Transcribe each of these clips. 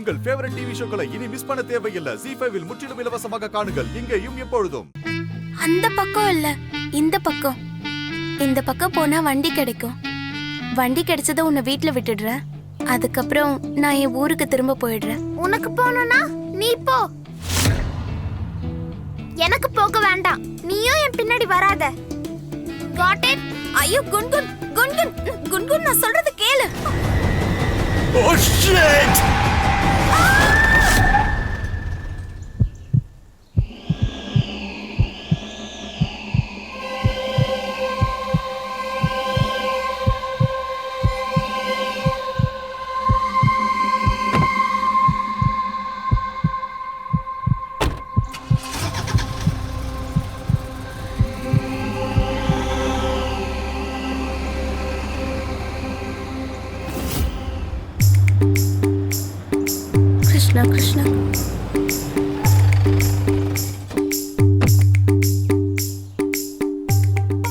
உங்கள் favourite TV ஷோக்களை இனி miss பண்ண தேவையில்லை. ZEE5 இல் முற்றிலும் இலவசமாக காணுங்கள். இங்கேயும் எப்பொழுதும். அந்த பக்கம் இல்ல, இந்த பக்கம். இந்த பக்கம் போனா வண்டி கிடைக்கும். வண்டி கிடைச்சத உன்னை வீட்ல விட்டுடுறேன். அதுக்கப்புறம் நான் என் ஊருக்கு திரும்ப போயிடுறேன். உனக்கு போகணும்னா நீ போ, எனக்கு போக வேண்டாம். நீயும் என் பின்னாடி வராத. Got it? ஐயோ குன்குன், குன்குன், குன்குன், நான் சொல்றது கேளு. Oh shit! Krishna Krishna.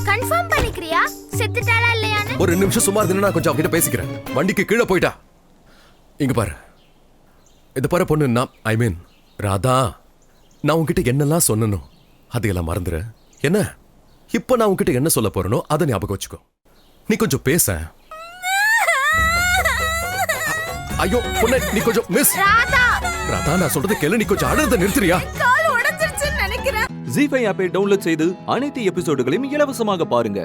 Confirm பண்ணிக்கிறியா செத்துட்டாளா இல்லையான்னு? ஒரு நிமிஷம் சும்மா இருந்தேன்னா நான் கொஞ்சம் அவகிட்ட பேசிக்கிறேன். வண்டிக்கு கீழே போயிட்டா. இங்க பாரு, இது பாரு பொண்ணு, ஐ மீன் ராதா, நான் உன்கிட்ட என்னெல்லாம் சொன்னனோ அதையெல்லாம் மறந்துரு. என்ன இப்ப நான் உன்கிட்ட என்ன சொல்ல போறேனோ அதை ஞாபகம் வச்சுக்கோ. நீ கொஞ்சம் பேச. ஐயோ பொண்ணு, நீ கொஞ்சம் மிஸ் ராதா, ராதா, நான் சொல்றது கேளு. நீ கொஞ்சம் அழுறத நிறுத்துறியா? கால் உடைஞ்சிருச்சுன்னு நினைக்கிறேன். ZEE5 ஆப்பை டவுன்லோட் செய்து அனைத்து எபிசோடுகளையும் இலவசமாக பாருங்க.